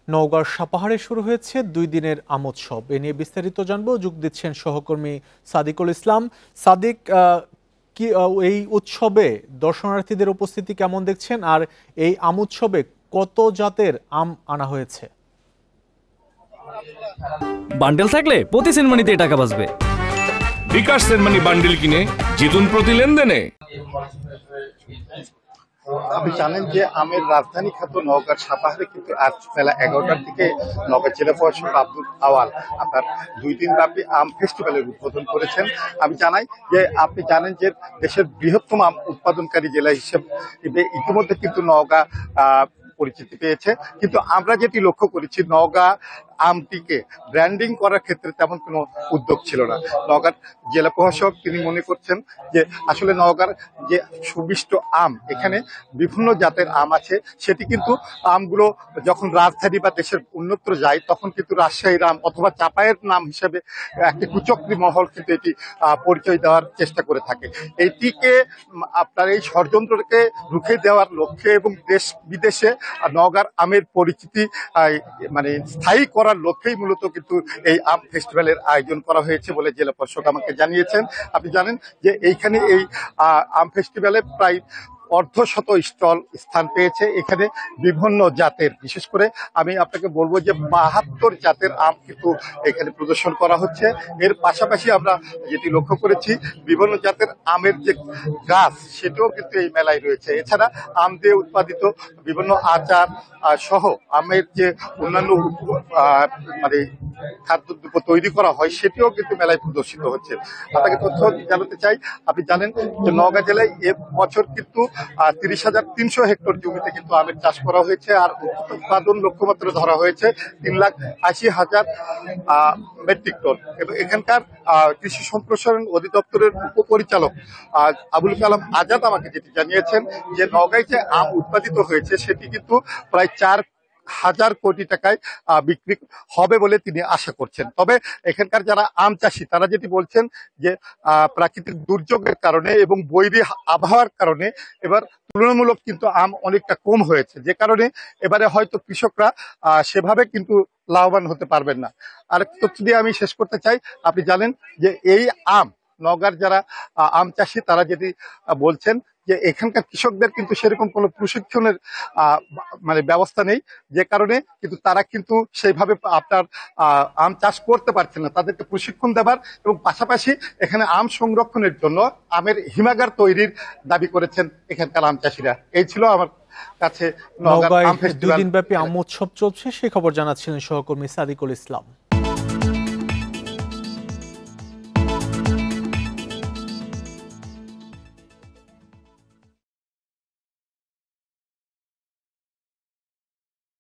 নওগাঁর সাপাহারে শুরু হয়েছে 2 দিনের আমোৎসব। এ নিয়ে বিস্তারিত জানবো, যোগ দিচ্ছেন সহকর্মী সাদিকুল ইসলাম। সাদিক, কি এই উৎসবে দর্শনার্থীদের উপস্থিতি কেমন দেখছেন, আর এই আমোৎসবে কত জাতের আম আনা হয়েছে? বান্ডেল থাকলে প্রতি সেনমানিতে টাকা বাঁচবে। বিকাশ সেনমানি বান্ডেল কিনে জিতুন প্রতি লেনদেনে। আপনি জানেন যে আমের রাজধানী খ্যাত নওগাঁর সাপাহারে কিন্তু আজ বেলা 11টার দিকে নওগাঁ জেলা প্রশাসক আব্দুল আওয়াল আপনার 2 দিন ব্যাপী আম ফেস্টিভ্যালের উদ্বোধন করেছেন। আমি জানাই যে আপনি জানেন যে দেশের বৃহত্তম আম উৎপাদনকারী জেলা হিসেবে ইতিমধ্যে কিন্তু নওগাঁ পরিচিতি পেয়েছে, কিন্তু আমরা যেটি লক্ষ্য করেছি নওগাঁ আমটিকে ব্র্যান্ডিং করার ক্ষেত্রে তেমন কোনো উদ্যোগ ছিল না। নওগাঁর জেলা প্রশাসক তিনি মনে করছেন যে আসলে নওগাঁর যে সুমিষ্ট আম, এখানে বিভিন্ন জাতের আম আছে, সেটি কিন্তু আমগুলো যখন রাজধানী বা দেশের অন্যত্র যায় তখন কিন্তু রাজশাহীর আম অথবা চাপায়ের নাম হিসেবে একটি কুচক্রী মহল কিন্তু এটি পরিচয় দেওয়ার চেষ্টা করে থাকে। এইটিকে আপনার এই ষড়যন্ত্রকে রুখে দেওয়ার লক্ষ্যে এবং দেশ বিদেশে নওগাঁর আমের পরিচিতি মানে স্থায়ী করার লক্ষ্যেই মূলত কিন্তু এই আম ফেস্টিভ্যালের আয়োজন করা হয়েছে বলে জেলা প্রশাসক আমাকে জানিয়েছেন। আপনি জানেন যে এইখানে এই আম ফেস্টিভ্যালে প্রায় অর্ধশত স্টল স্থান পেয়েছে। এখানে বিভিন্ন জাতের, বিশেষ করে আমি আপনাকে বলবো যে 72 জাতের আম কিন্তু এখানে প্রদর্শন করা হচ্ছে। এর পাশাপাশি আমরা যেটি লক্ষ্য করেছি বিভিন্ন জাতের আমের যে গাছ সেটাও কিন্তু এই মেলায় রয়েছে। এছাড়া আম দিয়ে উৎপাদিত বিভিন্ন আচার সহ আমের যে অন্যান্য মানে খাদ্যদ্রব্য তৈরি করা হয় সেটিও কিন্তু মেলায় প্রদর্শিত হচ্ছে। আপনাকে তথ্য জানাতে চাই, আপনি জানেন যে নওগাঁ জেলায় এ বছর কিন্তু 30,300 হেক্টর জমিতে কিন্তু আমের চাষ করা হয়েছে, আর উৎপাদন লক্ষ্যমাত্রা ধরা হয়েছে 3,80,000 মেট্রিক টন। এবং এখানকার কৃষি সম্প্রসারণ অধিদপ্তরের উপপরিচালক আবুল কালাম আজাদ আমাকে যেটি জানিয়েছেন যে নওগাঁয় যে আম উৎপাদিত হয়েছে সেটি কিন্তু প্রায় 4,000 কোটি টাকায় বিক্রি হবে বলে তিনি আশা করছেন। তবে এখানকার যারা আম চাষি তারা যেটি বলছেন যে প্রাকৃতিক দুর্যোগের কারণে এবং বৈরী আবহাওয়ার কারণে এবার তুলনামূলক কিন্তু আম অনেকটা কম হয়েছে, যে কারণে এবারে হয়তো কৃষকরা সেভাবে কিন্তু লাভবান হতে পারবেন না। আরেকটি তথ্য দিয়ে আমি শেষ করতে চাই, আপনি জানেন যে এই আম নওগাঁর যারা আম চাষি তারা যেটি বলছেন যে এখানকার কৃষকদের কিন্তু সেরকম কোনো প্রশিক্ষণের মানে ব্যবস্থা নেই, যে কারণে কিন্তু তারা কিন্তু সেইভাবে আপনার আম চাষ করতে পারছে না। তাদেরকে প্রশিক্ষণ দেবার এবং পাশাপাশি এখানে আম সংরক্ষণের জন্য আমের হিমাগার তৈরির দাবি করেছেন এখানকার আম চাষিরা। এই ছিল আমার কাছে নওগাঁয় 2 দিনব্যাপী আম উৎসব চলছে, সেই খবর জানাচ্ছিলেন সহকর্মী সাদিকুল ইসলাম।